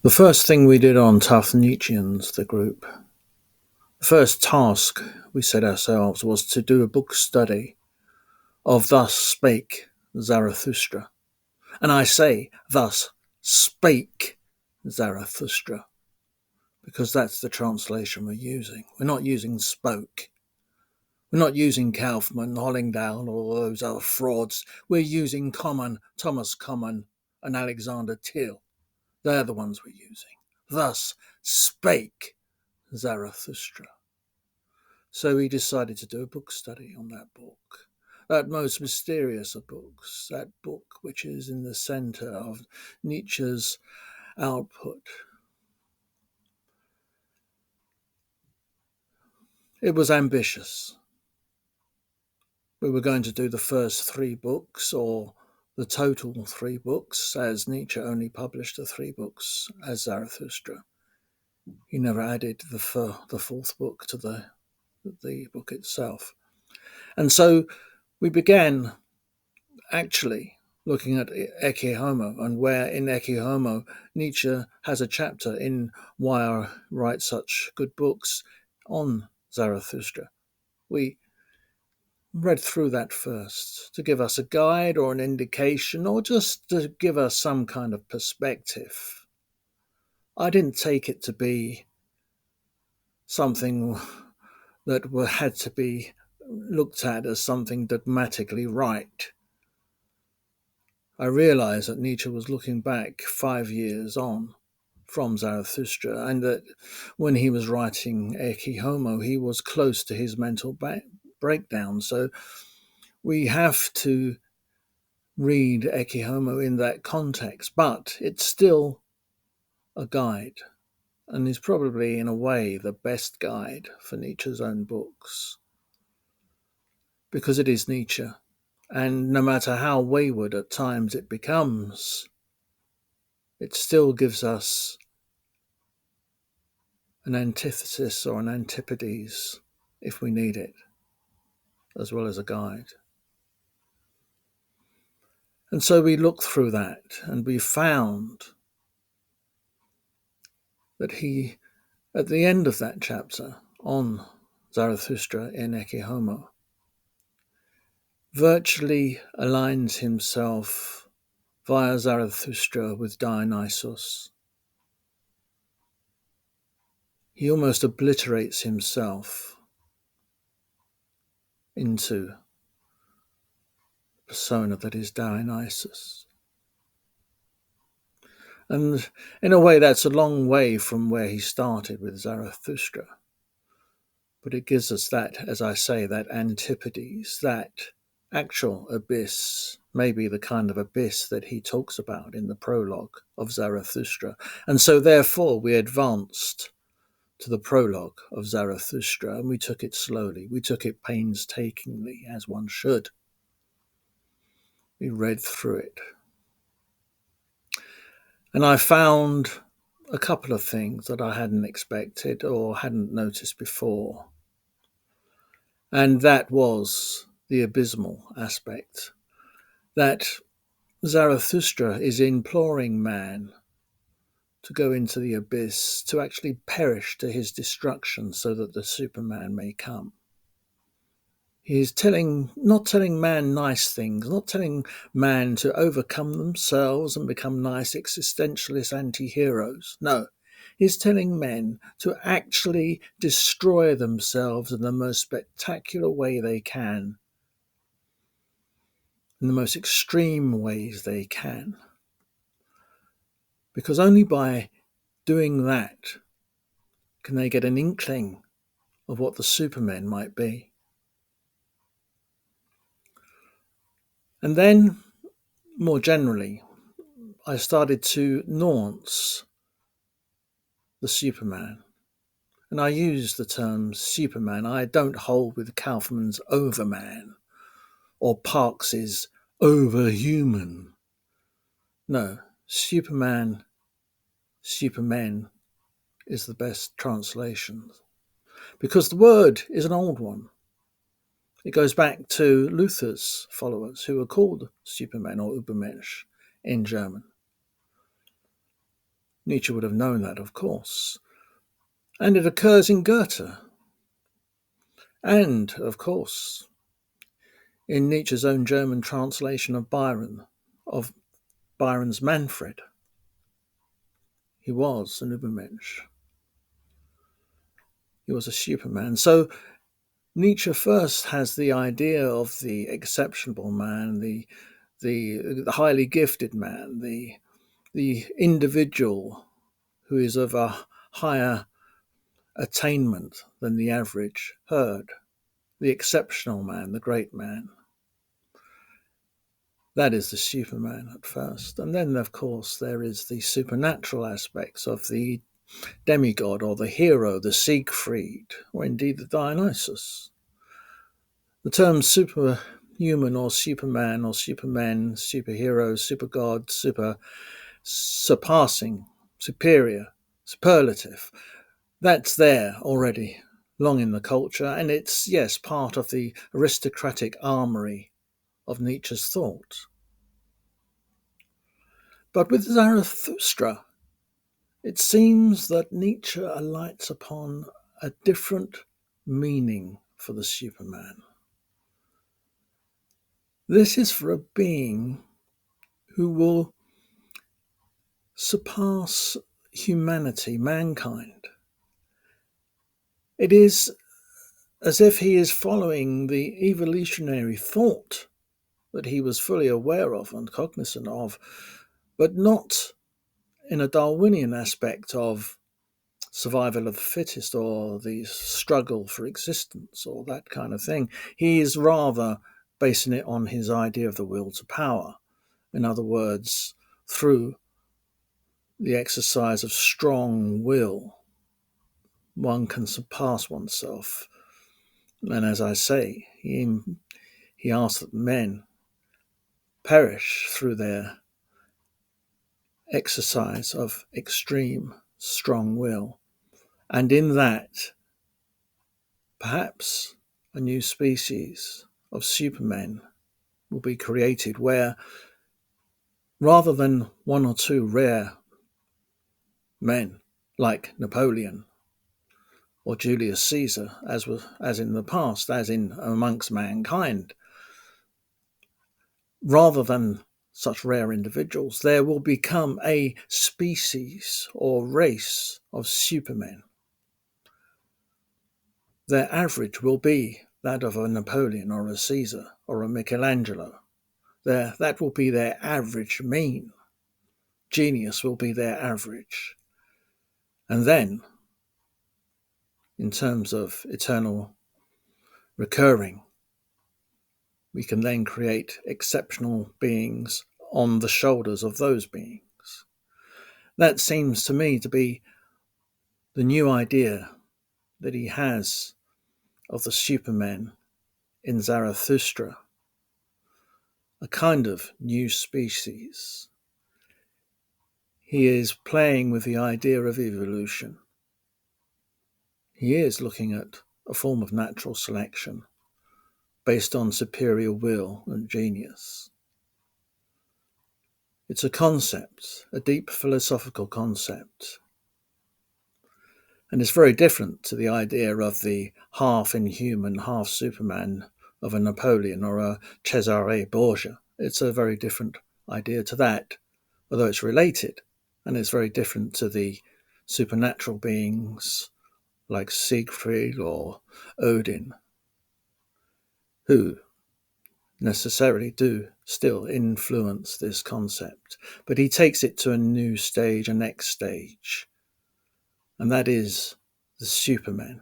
The first thing we did on Tough Nietzscheans, the group, the first task we set ourselves was to do a book study of Thus Spake Zarathustra. And I say, Thus Spake Zarathustra, because that's the translation we're using. We're not using spoke. We're not using Kaufman, Hollingdale, or all those other frauds. We're using Thomas Common, and Alexander Till. They're the ones we're using. Thus spake Zarathustra. So we decided to do a book study on that book, that most mysterious of books, that book which is in the center of Nietzsche's output. It was ambitious. We were going to do the first 3 books, or the total 3 books, as Nietzsche only published the 3 books as Zarathustra. He never added the 4th book to the book itself. And so we began actually looking at Ecce Homo, and where in Ecce Homo Nietzsche has a chapter in Why I Write Such Good Books on Zarathustra. We read through that first to give us a guide or an indication, or just to give us some kind of perspective. I didn't take it to be something that had to be looked at as something dogmatically right. I realized that Nietzsche was looking back 5 years on from Zarathustra, and that when he was writing Ecce Homo, he was close to his mental breakdown. So we have to read Ecce Homo in that context, but it's still a guide, and is probably, in a way, the best guide for Nietzsche's own books, because it is Nietzsche. And no matter how wayward at times it becomes, it still gives us an antithesis or an antipodes if we need it, as well as a guide. And so we looked through that, and we found that he, at the end of that chapter on Zarathustra in Ecce Homo, virtually aligns himself via Zarathustra with Dionysus. He almost obliterates himself into the persona that is Dionysus. And in a way, that's a long way from where he started with Zarathustra. But it gives us that, as I say, that antipodes, that actual abyss, maybe the kind of abyss that he talks about in the prologue of Zarathustra. And so therefore we advanced to the prologue of Zarathustra, and we took it slowly. We took it painstakingly, as one should. We read through it. And I found a couple of things that I hadn't expected or hadn't noticed before. And that was the abysmal aspect, that Zarathustra is imploring man to go into the abyss, to actually perish to his destruction so that the Superman may come. He's not telling man nice things, not telling man to overcome themselves and become nice existentialist anti-heroes. No, he's telling men to actually destroy themselves in the most spectacular way they can, in the most extreme ways they can. Because only by doing that can they get an inkling of what the Supermen might be. And then, more generally, I started to nuance the Superman. And I use the term Superman. I don't hold with Kaufman's Overman or Parks's Overhuman. No, Superman, Supermen is the best translation, because the word is an old one. It goes back to Luther's followers, who were called Supermen or Übermensch in German. Nietzsche would have known that, of course. And it occurs in Goethe. And, of course, in Nietzsche's own German translation of Byron's Manfred. He was an Übermensch. He was a Superman. So Nietzsche first has the idea of the exceptional man, the highly gifted man, the individual who is of a higher attainment than the average herd, the exceptional man, the great man. That is the Superman at first. And then, of course, there is the supernatural aspects of the demigod or the hero, the Siegfried, or indeed the Dionysus. The terms superhuman or Superman or Supermen, superhero, supergod, surpassing, superior, superlative, that's there already, long in the culture, and it's, yes, part of the aristocratic armory of Nietzsche's thought. But with Zarathustra, it seems that Nietzsche alights upon a different meaning for the Superman. This is for a being who will surpass humanity, mankind. It is as if he is following the evolutionary thought that he was fully aware of and cognizant of, but not in a Darwinian aspect of survival of the fittest or the struggle for existence or that kind of thing. He is rather basing it on his idea of the will to power. In other words, through the exercise of strong will, one can surpass oneself. And as I say, he asks that men perish through their exercise of extreme strong will. And in that, perhaps a new species of supermen will be created where, rather than one or two rare men like Napoleon or Julius Caesar, as in the past, as in amongst mankind, rather than such rare individuals, there will become a species or race of supermen. Their average will be that of a Napoleon or a Caesar or a Michelangelo. That will be their average mean. Genius will be their average. And then, in terms of eternal recurring, we can then create exceptional beings on the shoulders of those beings. That seems to me to be the new idea that he has of the Supermen in Zarathustra, a kind of new species. He is playing with the idea of evolution. He is looking at a form of natural selection based on superior will and genius. It's a concept, a deep philosophical concept. And it's very different to the idea of the half inhuman, half Superman of a Napoleon or a Cesare Borgia. It's a very different idea to that, although it's related, and it's very different to the supernatural beings like Siegfried or Odin, who necessarily do still influence this concept. But he takes it to a new stage, a next stage, and that is the Supermen.